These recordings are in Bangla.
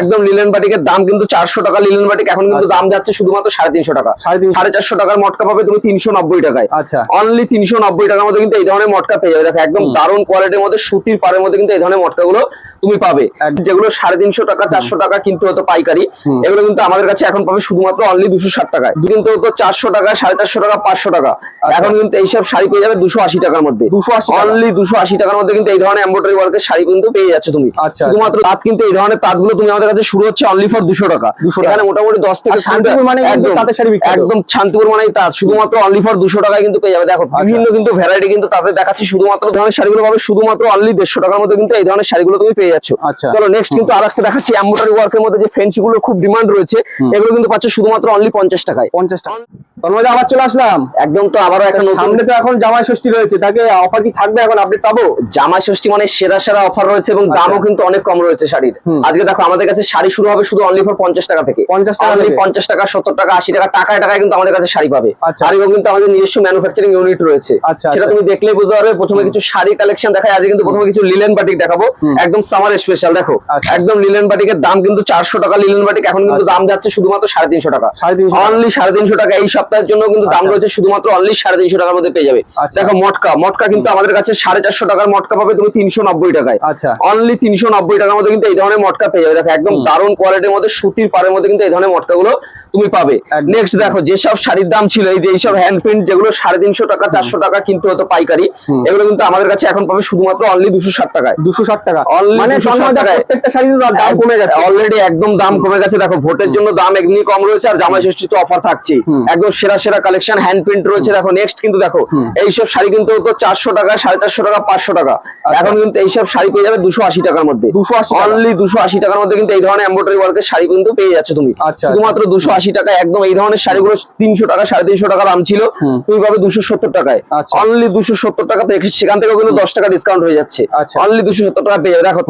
একদম লিলেন বাটিকের দাম কিন্তু 400 টাকা। লিলেন বাটিক এখন কিন্তু দাম যাচ্ছে শুধুমাত্র 350 টাকা। 450 টাকার মটকা পাবে তুমি 390 টাকায়। আচ্ছা, অনলি 390 টাকার মধ্যে কিন্তু এই ধরনের মটকা পেয়ে যাবে। দেখো একদম দারুণ কোয়ালিটির মধ্যে সুতির পাড়ের মধ্যে কিন্তু এই ধরনের মটকাগুলো তুমি পাবে। যেগুলো 350 টাকা 400 টাকা কিন্তু হতো পাইকারি, এগুলো কিন্তু আমাদের কাছে এখন পাবে শুধুমাত্র অনলি 260 টাকায়। কিন্তু হতো 400 টাকা 450 টাকা 500 টাকা, এখন কিন্তু এইসব শাড়ি পেয়ে যাবে 280 টাকার মধ্যে। অনলি 280 টাকার মধ্যে কিন্তু এই ধরনের এমব্রয়ডারি ওয়ার্কের শাড়ি কিন্তু পেয়ে যাচ্ছে তুমি। শুধুমাত্র তাঁত কিন্তু এই ধরনের তাঁতগুলো তুমি আমাদের কাছে শুরু হচ্ছে অনলি ফর 200 টাকা। এখানে মোটামুটি 10 থেকে শান্তিপুর মানে তাঁতের শাড়ি বিখ্যাত, একদম শান্তিপুর মানে তাঁত শুধুমাত্র অনলি ফর 200 টাকায় কিন্তু পেয়ে যাবে। দেখো বিভিন্ন কিন্তু ভ্যারাইটি কিন্তু তাদের দেখাচ্ছি, শুধুমাত্র ধরনের শাড়িগুলো পাবে শুধুমাত্র অনলি 150 টাকার মধ্যে কিন্তু এই ধরনের শাড়িগুলো তুমি পেয়ে যাচ্ছ। চলো নেক্সট কিন্তু আরেকটা দেখাচ্ছি এমব্রয়ডারি ওয়ার্কের মধ্যে যে ফ্যান্সি গুলো খুব ডিমান্ড রয়েছে, এগুলো কিন্তু পাচ্ছ শুধুমাত্র অনলি 50 টাকায়। 50 টাকা। তার মধ্যে আবার চলে আসলাম একদম। তো আবারও একটা সামনে তো এখন জামাই ষষ্ঠী রয়েছে, তাকে অফার কি থাকবে এখন আপডেট পাবো? জামাই ষষ্ঠী মানে সেরা সেরা অফার রয়েছে এবং দামও কিন্তু অনেক কম রয়েছে শাড়ির। আজকে দেখো আমাদের কাছে শাড়ি শুরু হবে শুধু অনলি ফর 50 টাকা থেকে। 50 টাকা, 50 টাকা 70 টাকা 80 টাকা, টাকায় টাকায় কিন্তু আমাদের কাছে শাড়ি পাবে। আর এগুলো কিন্তু আমাদের নিজস্ব ম্যানুফ্যাকচারিং ইউনিট রয়েছে, সেটা তুমি দেখলেই বুঝতে পারবে। প্রথমে কিছু শাড়ি কালেকশন দেখাই, আজকে কিন্তু প্রথমে কিছু লিলেন বাটিক দেখাবো, একদম সামার স্পেশাল। দেখো একদম লিলেন বাটিকের দাম কিন্তু 400 টাকা। লিলেন বাটিক এখন কিন্তু দাম যাচ্ছে শুধুমাত্র 350 টাকা। অনলি 350 টাকা। এই সপ্তাহের জন্য কিন্তু দাম রয়েছে শুধুমাত্র অনলি 350 টাকার মধ্যে পেয়ে যাবে। দেখো মটকা কিন্তু আমাদের কাছে 450 টাকার মটকা পাবে তুমি 390 টাকায়। অনলি 390 টাকার মধ্যে কিন্তু এই ধরনের মটকা পেয়ে যাবে। দেখো একদম দারুণ কোয়ালিটির মধ্যে সুতির পাড়ের মধ্যে কিন্তু এই ধরনের মটকাগুলো তুমি পাবে। নেক্সট দেখো যেসব শাড়ির দাম ছিল এই যে এইসব হ্যান্ড প্রিন্ট যেগুলো 350 টাকা 400 টাকা কিন্তু হতো পাইকারি, এগুলো কিন্তু আমাদের কাছে এখন পাবে শুধুমাত্র অনলি 260 টাকায়। 260 টাকা মানে প্রত্যেকটা শাড়ির দাম কমে গেছে অলরেডি, একদম দাম কমে গেছে। দেখো ভোটের জন্য দাম এমনি কম রয়েছে, আর জামাই ষষ্ঠী তো অফার থাকছে, একদম সেরা সেরা কালেকশন হ্যান্ড প্রিন্ট রয়েছে। দেখো নেক্সট কিন্তু দেখো এইসব শাড়ি কিন্তু হতো 400 টাকা 450 টাকা 500 টাকা, এখন কিন্তু এইসব শাড়ি পেয়ে যাবে 280 টাকার মধ্যে। অনলি 280 টাকার মধ্যে কিন্তু এই ধরনের এমব্রয়ডারি ওয়ার্কের শাড়ি কিন্তু পেয়ে যাচ্ছে তুমি শুধুমাত্র 280 টাকা। একদম এই ধরনের শাড়িগুলো 300 টাকা 350 টাকা দাম ছিল, তুমি পাবে 270 টাকায়। অনলি 270 টাকা থেকে, সেখান থেকেও কিন্তু 10 টাকা ডিসকাউন্ট হয়ে যাচ্ছে। অনলি 270 টাকা পেয়ে যাবে। দেখো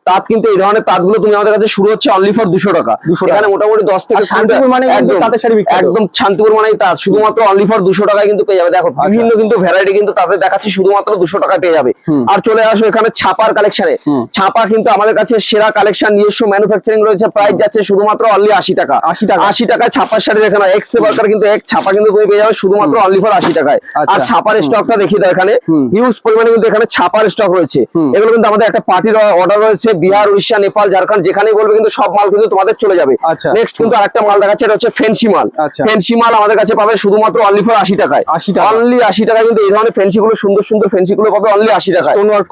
তাঁত কিন্তু এই ধরনের তাঁতগুলো তুমি আমাদের কাছে শুরু হচ্ছে অনলি ফর 200 টাকা। এখানে মোটামুটি 10 থেকে শান্তিপুর মানে তাঁতের শাড়ি বিখ্যাত, একদম শান্তিপুর মানে তাঁত শুধুমাত্র অনলি ফর 200 টাকায় কিন্তু পেয়ে যাবে। দেখো বিভিন্ন কিন্তু ভ্যারাইটি কিন্তু তাদের দেখাচ্ছি শুধুমাত্র 200 টাকায় পেয়ে যাবে। আর চলে আসো এখানে ছাপার কালেকশনে। ছাপা কিন্তু আমাদের কাছে সেরা কালেকশন, নিজস্ব ম্যানুফ্যাকচারিং রয়েছে। প্রাইস যাচ্ছে শুধুমাত্র অনলি 80 টাকা। 80 টাকায় ছাপার শাড়ি দেখে না, এক্স ওয়ার্কার কিন্তু এক ছাপা কিন্তু তুমি পেয়ে যাবে শুধুমাত্র অনলি ফর 80 টাকায়। আর ছাপার স্টকটা দেখিয়ে দাও, এখানে হিউজ পরিমাণে কিন্তু এখানে ছাপার স্টক রয়েছে। এগুলো কিন্তু আমাদের একটা পার্টির অর্ডার রয়েছে, বিহার উড়িষ্যা নেপাল ঝাড়খণ্ড যেখানেই বলবে কিন্তু সব মাল কিন্তু তোমাদের চলে যাবে। নেক্সট কিন্তু আরেকটা মাল দেখাচ্ছে, এটা হচ্ছে ফ্যান্সি মাল। ফ্যান্সি মাল আমাদের কাছে পাবে শুধুমাত্র অনলি ফর 80 টাকায়। অনলি 80 টাকায় কিন্তু এই ধরনের ফ্যান্সি গুলো সুন্দর সুন্দর ফ্যান্সি গুলো পাবে অনলি 80 টাকায়। স্টোন ওয়ার্ক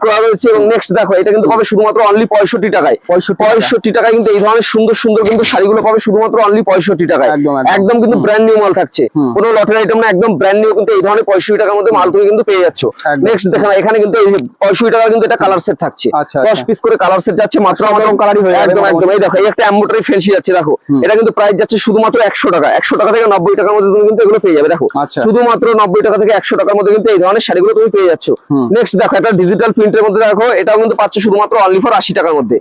করা রয়েছে। এবং নেক্সট দেখো এটা কিন্তু পাবে শুধুমাত্র অনলি 65 টাকায়। 65 টাকায় কিন্তু এই ধরনের সুন্দর সুন্দর কিন্তু শাড়িগুলো পাবে শুধুমাত্র অনলি 65 টাকায়। একদম কিন্তু ব্র্যান্ড নিউ মাল থাকছে, কোনো লটের আইটেম না, একদম ব্র্যান্ড নিউ কিন্তু এই ধরনের 65 টাকার মধ্যে মাল তুমি কিন্তু পেয়ে যাচ্ছ। নেক্সট দেখো এখানে কিন্তু এই 65 টাকা কিন্তু এটা কালার সেট থাকছে, 10 পিস করে কালার সেট যাচ্ছে মাত্র আমাদের কালারই হয়ে যাবে। একদম একদম। এই দেখো এই একটা এমব্রয়ডারি ফ্যান্সি যাচ্ছে, দেখো এটা কিন্তু প্রাইস যাচ্ছে শুধুমাত্র 100 টাকা। 100 টাকা থেকে 90 টাকার মধ্যে তুমি কিন্তু এগুলো পেয়ে যাবে। দেখো শুধুমাত্র 90 টাকা থেকে 100 টাকার মধ্যে কিন্তু এই ধরনের শাড়িগুলো তুমি পেয়ে যাচ্ছ। নেক্সট দেখো এটা ডিজিটাল প্রিন্টের মধ্যে, দেখো এটাও কিন্তু পাচ্ছ শুধুমাত্র অনলি ফর 80 টাকার মধ্যে।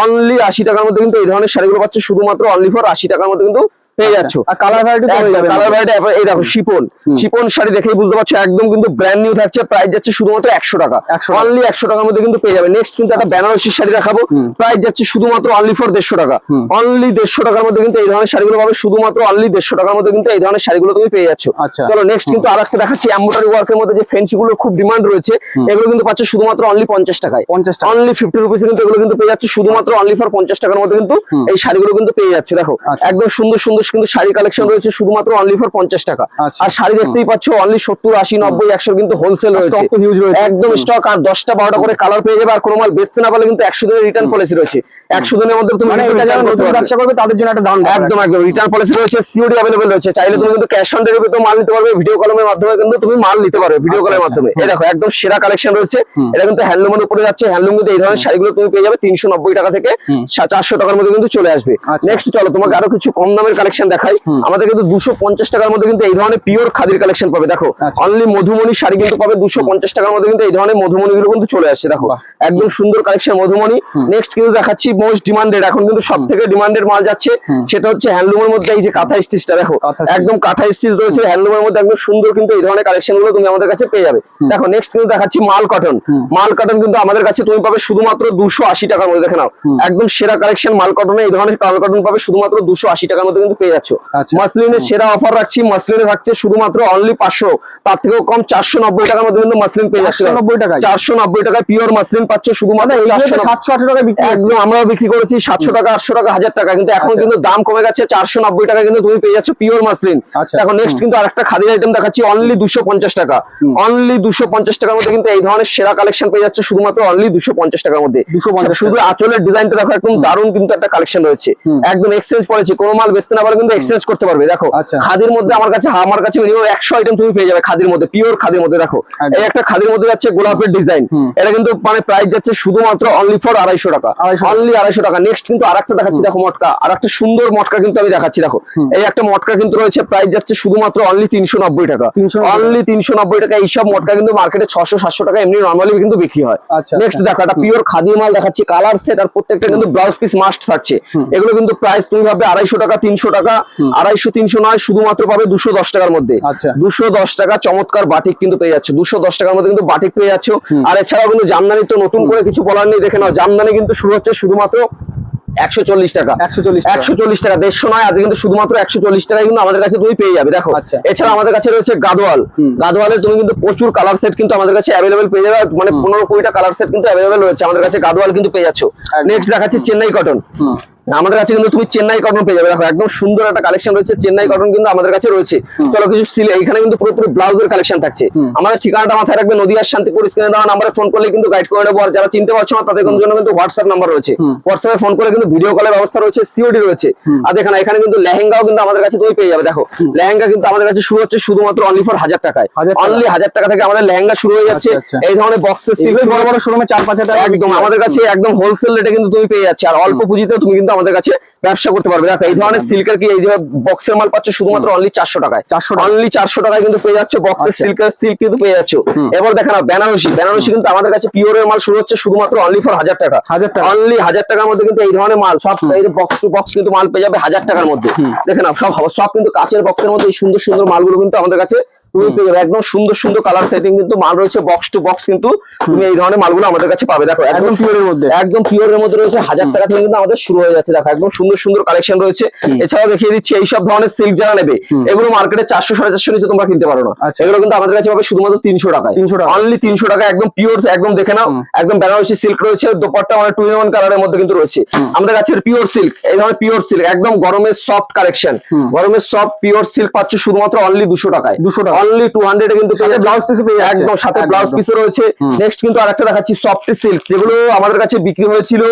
অনলি 80 টাকার মধ্যে কিন্তু এই ধরনের শাড়িগুলো পাচ্ছ শুধুমাত্র অনলি ফর 80 টাকার মধ্যে কিন্তু পেয়ে যাচ্ছ। আর কালার ভ্যারাইটি কালার ভ্যারাইটি এই দেখো শিপন শাড়ি দেখেই বুঝতে পারছো, একদম কিন্তু ব্র্যান্ড নিউ থাকছে। প্রাইস যাচ্ছে শুধুমাত্র 100 টাকা। অনলি 100 টাকার মধ্যে কিন্তু পেয়ে যাবে। নেক্সট কিন্তু একটা বেনারসি শাড়ি দেখাবো, প্রাইস যাচ্ছে শুধুমাত্র অনলি ফর 150 টাকা। অনলি 150 টাকার মধ্যে কিন্তু এই ধরনের শাড়িগুলো পাবে শুধুমাত্র অনলি 150 টাকার মধ্যে কিন্তু এই ধরনের শাড়িগুলো তুমি পেয়ে যাচ্ছ। চলো নেক্সট কিন্তু আরেকটা দেখাচ্ছি এমব্রয়ডারি ওয়ার্কের মধ্যে যে ফ্যান্সি গুলো খুব ডিমান্ড রয়েছে, এগুলো কিন্তু পাচ্ছ শুধুমাত্র অনলি 50 টাকায়। অনলি 50 রুপিস কিন্তু এগুলো কিন্তু পেয়ে যাচ্ছে শুধুমাত্র অনলি ফর 50 টাকার মধ্যে কিন্তু এই শাড়িগুলো কিন্তু পেয়ে যাচ্ছে। দেখো একদম সুন্দর সুন্দর কিন্তু শাড়ি কালেকশন রয়েছে শুধুমাত্র অনলি ফর 50 টাকা। আর শাড়ি দেখতেই পাচ্ছ অনলি 70 80 90 100 কিন্তু হোলসেল রয়েছে, একদম স্টক। আর 10টা 12টা করে কালার পেয়ে যাবে। আর কোনো মাল বেচতে না পারলে কিন্তু 100 দিনের রিটার্ন পলিসি রয়েছে। 100 দিনের মধ্যে তুমি ব্যবসা করবে তাদের জন্য একটা দাম, একদম একদম রিটার্ন পলিসি রয়েছে, সিওডি अवेलेबल রয়েছে। চাইলে তুমি কিন্তু ক্যাশ অন ডেলিভারিতে মাল নিতে পারবে, ভিডিও কলের মাধ্যমে কিন্তু তুমি মাল নিতে পারবে, ভিডিও কলের মাধ্যমে। এই দেখো একদম সেরা কালেকশন রয়েছে, এটা কিন্তু হ্যান্ডলুমের উপরে যাচ্ছে। হ্যান্ডলুম কিন্তু এই ধরনের শাড়িগুলো তুমি পেয়ে যাবে 390 টাকা থেকে 400 টাকার মধ্যে কিন্তু চলে আসবে। নেক্সট চলো তোমাকে আরো কিছু কম দামের কালেকশন কালেকশন দেখাই, আমাদের কিন্তু 250 টাকার মধ্যে কিন্তু এই ধরনের পিওর খাদির কালেকশন পাবে। দেখো অনলি মধুমণি শাড়ি কিন্তু পাবে 250 টাকার মধ্যে, কিন্তু এই ধরনের মধুমণি গুলো কিন্তু চলে আসছে। দেখো একদম সুন্দর কালেকশন মধুমণি। নেক্সট কিন্তু দেখাচ্ছি মোস্ট ডিমান্ডেড, এখন কিন্তু সব থেকে ডিমান্ডেড মাল যাচ্ছে, সেটা হচ্ছে হ্যান্ডলুমের মধ্যে এই যে কাঁথা স্টিচটা। দেখো একদম কাঁথা স্টিচ রয়েছে হ্যান্ডলুমের মধ্যে, একদম সুন্দর কিন্তু এই ধরনের কালেকশন গুলো তুমি আমাদের কাছে পেয়ে যাবে। দেখো নেক্সট কিন্তু দেখাচ্ছি মাল কটন। মাল কটন কিন্তু আমাদের কাছে তুমি পাবে শুধুমাত্র 280 টাকার মধ্যে। দেখে নাও একদম সেরা কালেকশন মাল কটনে, এই ধরনের মাল কটন পাবে শুধুমাত্র 280 টাকার মধ্যে কিন্তু পেয়ে যাচ্ছ। মাসলিনের সেরা অফার রাখছি, মাসলিনে থাকছে শুধুমাত্র অনলি 500, তার থেকেও কম 490 টাকার মধ্যে কিন্তু মাসলিন পেয়ে যাচ্ছে। 490 টাকায় পিওর মাসলিন পাচ্ছ শুধুমাত্র 700 টাকায় বিক্রি। একদম আমরা বিক্রি করেছি 700 টাকা, 800 টাকা, 1000 টাকা, কিন্তু এখন কিন্তু দাম কমে গেছে, 490 টাকা কিন্তু তুমি পেয়ে যাচ্ছ পিওর মাসলিন। এখন নেক্সট কিন্তু আরেকটা খাদির আইটেম দেখাচ্ছি অনলি 250 টাকা। অনলি 250 টাকার মধ্যে কিন্তু এই ধরনের সেরা কালেকশন পেয়ে যাচ্ছে শুধুমাত্র অনলি 250 টাকার মধ্যে। শুধু আঁচলের ডিজাইনটা দেখো একদম দারুণ কিন্তু একটা কালেকশন রয়েছে, একদম এক্সচেঞ্জ পলিসি, কোনো মাল বেচতে না পারলে কিন্তু এক্সচেঞ্জ করতে পারবে। দেখো খাদির মধ্যে আমার কাছে মিনিমাম 100 আইটেম তুমি পেয়ে যাবে খাদির মধ্যে, পিওর খাদির মধ্যে। দেখো এই একটা খাদির মধ্যে যাচ্ছে গোলাপের ডিজাইন, এটা কিন্তু মানে প্রাইস যাচ্ছে শুধুমাত্র অনলি ফর 250 টাকা, অনলি 250 টাকা। নেক্সট কিন্তু আরেকটা দেখাচ্ছি, দেখো মটকা, আরেকটা সুন্দর মটকা কিন্তু আমি দেখাচ্ছি। দেখো এই একটা মটকা কিন্তু রয়েছে, প্রাইস যাচ্ছে শুধুমাত্র অনলি 390 টাকা, অনলি 390 টাকা। এইসব মটকা কিন্তু মার্কেটে 600-700 টাকা এমনি নরমালি কিন্তু বিক্রি হয়। নেক্সট দেখো একটা পিওর খাদি মাল দেখাচ্ছি, কালার সেট, আর প্রত্যেকটা কিন্তু ব্লাউজ পিস মাস্ট থাকছে। এগুলো কিন্তু প্রাইস তুমি ভাবে 250 টাকা, 300 টাকা, 250-300 নয়, শুধুমাত্র পাবে 210 টাকার মধ্যে। 210 টাকা চমৎকার বাটিক কিন্তু পেয়ে যাচ্ছে, 210 টাকার মধ্যে কিন্তু বাটিক পেয়ে যাচ্ছ। আর এছাড়াও কিন্তু জামদানি তো নতুন করে কিছু বলার নেই, দেখে নাও জামদানি কিন্তু শুরু হচ্ছে শুধুমাত্র 140 টাকা, 140 টাকা, 150 নয়, আজ কিন্তু শুধুমাত্র 140 টাকায় কিন্তু আমাদের কাছে তুমি পেয়ে যাবে। দেখো এছাড়া আমাদের কাছে রয়েছে গাদোয়াল, গাদোয়ালের তুমি কিন্তু প্রচুর কালার সেট কিন্তু আমাদের কাছে অ্যাভেলেবেল পেয়ে যাবে, মানে 15-20টা কালার সেট কিন্তু অ্যাভেলেবেল রয়েছে আমাদের কাছে, গাদোয়াল কিন্তু পেয়ে যাচ্ছ। নেক্সট দেখাচ্ছি চেন্নাই কটন, আমাদের কাছে কিন্তু তুমি চেন্নাই কটন পেয়ে যাবে। দেখো একদম সুন্দর একটা কালেকশন রয়েছে, চেন্নাই কটন কিন্তু আমাদের কাছে রয়েছে। চলো কিছু এখানে কিন্তু পুরোপুরি ব্লাউজের কালেকশন থাকছে। আমাদের ঠিকানাটা মাথায় রাখবে, নদিয়ার শান্তিপুর, স্ক্রিনে দেওয়া নাম্বারে ফোন করলে কিন্তু গাইড করে নেবো। আর যারা চিনতে পারছো না তাদের জন্য কিন্তু হোয়াটসঅ্যাপ নাম্বার রয়েছে, হোয়াটসঅ্যাপে ফোন করে কিন্তু ভিডিও কলের ব্যবস্থা রয়েছে, সিওডি রয়েছে। আর দেখেন এখানে কিন্তু লেহেঙ্গাও কিন্তু আমাদের কাছে তুমি পেয়ে যাবে। দেখো লেহেঙ্গা কিন্তু আমাদের কাছে শুরু হচ্ছে শুধুমাত্র অনলি ফর 1000 টাকায়, অনলি 1000 টাকা থেকে আমাদের লেহেঙ্গা শুরু হয়ে যাচ্ছে। এই ধরনের বক্সের সিল্ক বড় বড় শোরুমে 4-5 টাকা একদম আমাদের কাছে একদম হোলসেল রেটে কিন্তু তুমি পেয়ে যাচ্ছে, আর অল্প পুঁজিতেও তুমি কিন্তু আমাদের কাছে ব্যবসা করতে পারবে। দেখো এই ধরনের সিল্কের কি এই যে বক্সের মাল পাচ্ছ শুধুমাত্র অনলি 400 টাকায়, অনলি 400 টাকায় কিন্তু পেয়ে যাচ্ছে বক্সের সিল্ক কিন্তু পেয়ে যাচ্ছ। এবার দেখো না বেনারসি, বেনারসি কিন্তু আমাদের কাছে পিওরের মাল শুরু হচ্ছে শুধুমাত্র অনলি ফর 1000 টাকা, অনলি 1000 টাকার মধ্যে কিন্তু এই ধরনের মাল সব বক্স টু বক্স কিন্তু মাল পেয়ে যাবে 1000 টাকার মধ্যে। দেখেন সব কিন্তু কাচের বক্সের মধ্যে এই সুন্দর সুন্দর মালগুলো কিন্তু আমাদের কাছে তুমি পেয়ে যাবে। একদম সুন্দর সুন্দর কালার সেটিং কিন্তু মাল রয়েছে, বক্স টু বক্স কিন্তু তুমি এই ধরনের মালগুলো আমাদের কাছে পাবে। দেখো একদম পিওরের মধ্যে, একদম পিওরের মধ্যে রয়েছে, 1000 টাকা থেকে কিন্তু আমাদের শুরু হয়ে যাচ্ছে। দেখো একদম সুন্দর সুন্দর কালেকশন রয়েছে। এছাড়াও দেখিয়ে দিচ্ছি এইসব ধরনের সিল্ক যারা নেবে, এগুলো মার্কেটে 400-450 নিচে তোমরা কিনতে পারো না, এগুলো কিন্তু আমাদের কাছে পাবে শুধুমাত্র 300 টাকায়, অনলি 300 টাকা। একদম পিওর, একদম দেখে নাও একদম বেনারসি সিল্ক রয়েছে, দোপাট্টা মানে 2-in-1 কালারের মধ্যে কিন্তু রয়েছে আমাদের কাছে পিওর সিল্ক। এই ধরনের পিওর সিল্ক একদম গরমের সফট কালেকশন, গরমের সফট পিওর সিল্ক পাচ্ছ শুধুমাত্র অনলি 200 টাকায়, অনলি 200 কিন্তু ব্লাউজ পিস পেয়ে একদম সাথে ব্লাউজ পিসও রয়েছে। নেক্সট কিন্তু আরেকটা দেখাচ্ছি সফট সিল্ক, যেগুলো আমাদের কাছে বিক্রি হয়েছিল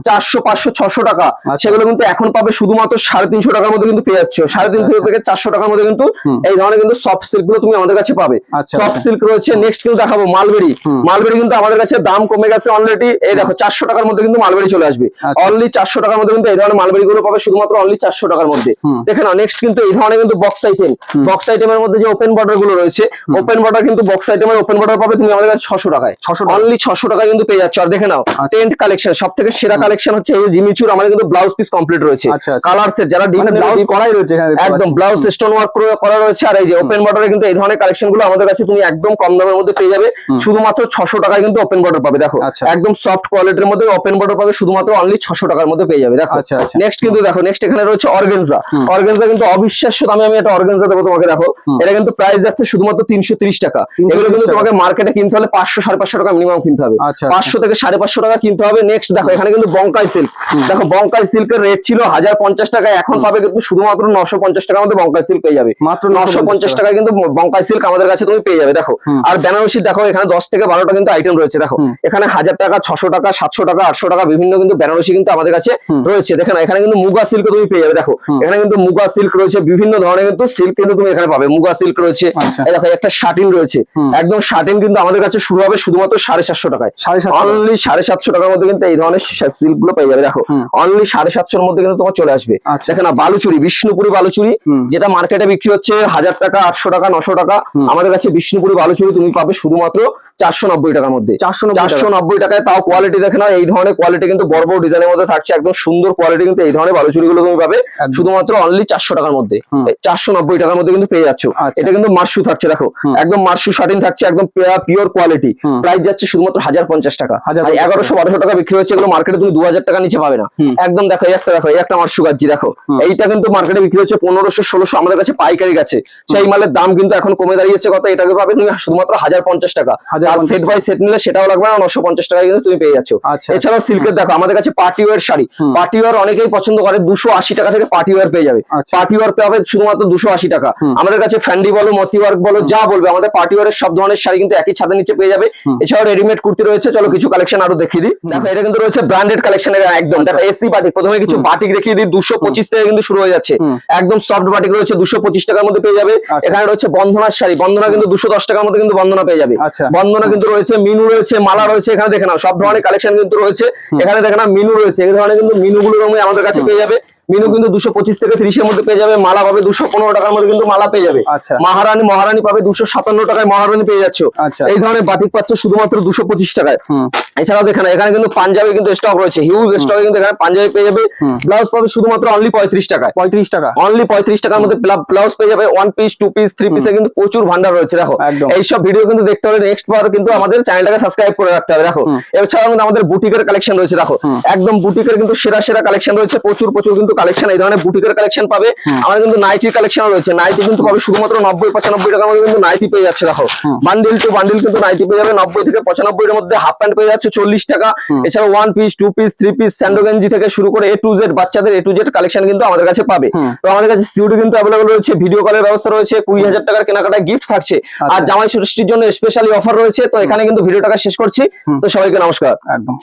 400, 500, 600 টাকা, সেগুলো কিন্তু এখন পাবে শুধুমাত্র 350 টাকার মধ্যে কিন্তু পেয়ে যাচ্ছ, 350 থেকে 400 টাকার মধ্যে কিন্তু এই ধরনের কিন্তু সফট সিল্ক গুলো তুমি আমাদের কাছে পাবে, সফট সিল্ক রয়েছে। নেক্সট কিন্তু দেখাবো মালবেরি, মালবেরি কিন্তু আমাদের কাছে দাম কমে গেছে অলরেডি, এই দেখো 400 টাকার মধ্যে কিন্তু মালবেরি চলে আসবে, অনলি 400 টাকার মধ্যে কিন্তু এই ধরনের মালবেরি গুলো পাবে শুধুমাত্র অনলি 400 টাকার মধ্যে। দেখে নাও নেক্সট কিন্তু এই ধরনের কিন্তু বক্স আইটেম, বক্স আইটেমের মধ্যে যে ওপেন বর্ডার গুলো রয়েছে, ওপেন বর্ডার কিন্তু বক্স আইটেমের ওপেন বর্ডার পাবে তুমি আমাদের কাছে 600 টাকায়, অনলি 600 টাকায় কিন্তু পেয়ে যাচ্ছ। আর দেখে নাও টেন্ট কালেকশন, সবথেকে সেরা কালেকশন হচ্ছে এই জিমিচুর, আমাদের কিন্তু ব্লাউজ পিস কমপ্লিট রয়েছে, কালার সেট যারা ব্লাউজ করাই রয়েছে একদম ব্লাউজ স্টোন ওয়ার্ক করা রয়েছে। আর এই যে ওপেন বর্ডারে কিন্তু এই ধরনের কালেকশন গুলো আমাদের কাছে তুমি একদম কম দামের মধ্যে পেয়ে যাবে, শুধুমাত্র 600 টাকায় কিন্তু ওপেন বর্ডার পাবে। দেখো একদম সফট কোয়ালিটির মধ্যে ওপেন বর্ডার পাবে শুধুমাত্র অনলি 600 টাকার মধ্যে পেয়ে যাবে। দেখো নেক্সট কিন্তু দেখো নেক্সট এখানে রয়েছে অর্গানজা, অর্গানজা কিন্তু অবিশ্বাস্য দামে আমি একটা অর্গানজা দেবো তোমাকে। দেখো এটা কিন্তু প্রাইস যাচ্ছে শুধুমাত্র 330 টাকা, এগুলো কিন্তু তোমাকে মার্কেটে কিনতে হলে 500-550 টাকা মিনিমাম কিনতে হবে, 500 থেকে 550 টাকা কিনতে হবে। নেক্সট দেখো এখানে কিন্তু বঙ্কাই সিল্ক, দেখো বঙ্কাই সিল্কের রেট ছিল 1050 টাকা, এখন পাবে কিন্তু শুধুমাত্র 950 টাকার মধ্যে বঙ্কাই সিল্ক পেয়ে যাবে, মাত্র 950 টাকায় কিন্তু বঙ্কাই সিল্ক আমাদের কাছে তুমি পেয়ে যাবে। দেখো আর বেনারসি দেখো এখানে 10 থেকে 12টা কিন্তু আইটেম রয়েছে। দেখো এখানে 1000 টাকা, 600 টাকা, 700 টাকা, 800 টাকা বিভিন্ন কিন্তু বেনারসি কিন্তু আমাদের কাছে রয়েছে। দেখো এখানে কিন্তু মুগা সিল্ক তুমি পেয়ে যাবে। দেখো এখানে কিন্তু মুগা সিল্ক রয়েছে, বিভিন্ন ধরনের কিন্তু সিল্ক কিন্তু তুমি এখানে পাবে, মুগা সিল্ক রয়েছে, আচ্ছা। এই দেখো একটা শার্টিন রয়েছে, একদম শার্টিন কিন্তু আমাদের কাছে শুরু হবে শুধুমাত্র 750 টাকায়। 750 অনলি 750 টাকার মধ্যে কিন্তু এই ধরনের সিল্ক গুলো পেয়ে যাবে। দেখো অনলি 750 এর মধ্যে কিন্তু তোমার চলে আসবে। আচ্ছা। দেখো না বালুচুরি, বিষ্ণুপুরি বালুচুরি, যেটা মার্কেটে বিক্রি হচ্ছে 1000 টাকা, 800 টাকা, 900 টাকা, আমাদের কাছে বিষ্ণুপুরি বালুচুরি তুমি পাবে শুধুমাত্র 490 টাকার মধ্যে। 490 টাকায়, তাও কোয়ালিটি দেখে না, এই ধরনের কোয়ালিটি কিন্তু বড় বড় ডিজাইনের মধ্যে থাকছে, একদম সুন্দর কোয়ালিটি কিন্তু এই ধরনের বালুচুরি গুলো তুমি পাবে শুধুমাত্র অনলি 400 টাকার মধ্যে। 490 টাকার মধ্যে কিন্তু পেয়ে যাচ্ছ। এটা কিন্তু মার্শু থাকছে, দেখো একদম মার্শু শার্টিন থাকছে, একদম পিওর কোয়ালিটি। প্রাইস যাচ্ছে শুধুমাত্র 1050 টাকা। 1100-1200 টাকা বিক্রি হচ্ছে, এগুলো মার্কেটে তুমি 2000 টাকা নিচে পাবে না। একদম দেখো এই একটা, দেখো এই একটা মার্শু গাজ্জি, দেখো এইটা কিন্তু মার্কেটে বিক্রি হচ্ছে 1500-1600, আমাদের কাছে পাইকারি গেছে। সেই মালের দাম কিন্তু এখন কমে দাঁড়িয়েছে কত, এটাকে পাবে তুমি শুধুমাত্র 1050 টাকা। আর সেট বাই সেট নিলে সেটাও লাগবে না, 950 টাকায় কিন্তু তুমি পেয়ে যাচ্ছ। এছাড়াও সিল্কের দেখো আমাদের কাছে party wear sari, party wear অনেকেই পছন্দ করে, 280 টাকা থেকে পার্টি ওয়্যার পেয়ে যাবে। পার্টি ওয়্যার পাবে শুধুমাত্র 280 টাকা। আমাদের কাছে ফ্যান্ডি বলো, মতি ওয়ার্ক বলো, যা বলবে, আমাদের পার্টি ওয়্যারের সব ধরনের শাড়ি কিন্তু একই ছাদের নিচে পেয়ে যাবে। এছাড়াও রেডিমেড কুর্তি রয়েছে, চলো কিছু কালেকশন আরো দেখিয়ে দিই। দেখো এটা কিন্তু রয়েছে ব্র্যান্ডেড কালেকশনের একদম, দেখো এসি বাটিক, প্রথমে কিছু বাটিক দেখিয়ে দিই, 225 থেকে কিন্তু শুরু হয়ে যাচ্ছে। একদম সফট বাটিক রয়েছে 225 টাকার মধ্যে পেয়ে যাবে। এখানে রয়েছে বন্ধনার শাড়ি, বন্ধনা কিন্তু 210 টাকার মধ্যে কিন্তু বন্ধনা পেয়ে যাবে। বন্ধনা কিন্তু রয়েছে, মিনু রয়েছে, মালা রয়েছে, এখানে দেখে নাও সব ধরনের কালেকশন কিন্তু রয়েছে। এখানে দেখে নাও মিনু রয়েছে, এই ধরনের কিন্তু মিনুগুলো আমাদের কাছে পেয়ে যাবে। মিনু কিন্তু 225 থেকে 30 এর মধ্যে পেয়ে যাবে। মালা পাবে 215 টাকার মধ্যে কিন্তু মালা পেয়ে যাবে। মহারানী পাবে 257 টাকায় মহারানী পেয়ে যাচ্ছ। এই ধরনের বাটিক পাচ্ছ শুধুমাত্র 225 টাকায়। এছাড়াও দেখেন এখানে কিন্তু পাঞ্জাবি কিন্তু স্টক রয়েছে, হিউজ স্টক কিন্তু এখানে পাঞ্জাবি পেয়ে যাবে। ব্লাউজ পাবে শুধুমাত্র অনলি 35 টাকায়। 35 টাকা, অনলি 35 টাকার মধ্যে ব্লাউজ পেয়ে যাবে। 1 পিস, 2 পিস, 3 পিসে কিন্তু প্রচুর ভান্ডার রয়েছে। দেখো এইসব ভিডিও কিন্তু দেখতে হলে নেক্সট বার কিন্তু আমাদের চ্যানেলটাকে সাবস্ক্রাইব করে রাখতে হবে। দেখো এছাড়াও কিন্তু আমাদের বুটিকের কালেকশন রয়েছে, দেখো একদম বুটিকের কিন্তু সেরা কালেকশন রয়েছে, প্রচুর কিন্তু কালেকশন, এই ধরনের বুটিকের কালেকশন পাবে। আমাদের কিন্তু নাইটির কালেকশন রয়েছে, নাইটি কিন্তু পাবে শুধুমাত্র 90-95 টাকার মধ্যে কিন্তু নাইটি পেয়ে যাচ্ছে। দেখো বান্ডিল টু বান্ডিল কিন্তু নাইটি পেয়ে যাবে 90 থেকে 95 এর মধ্যে। হাফ প্যান্ট পেয়ে যাচ্ছে 40 টাকা। এছাড়া 1 পিস, 2 পিস, 3 পিস, স্যান্ডো গেঞ্জি থেকে শুরু করে A to Z, বাচ্চাদের A to Z কালেকশন কিন্তু আমাদের কাছে পাবে। তো আমাদের কাছে সিউডি কিন্তু अवेलेबल রয়েছে, ভিডিও কলের ব্যবস্থা রয়েছে, 20,000 টাকার কেনাকাটায় গিফট থাকছে। আর জামাই ষষ্ঠীর জন্য স্পেশালি অফার রয়েছে। তো এখানে কিন্তু ভিডিওটাকে শেষ করছি। তো সবাইকে নমস্কার। একদম।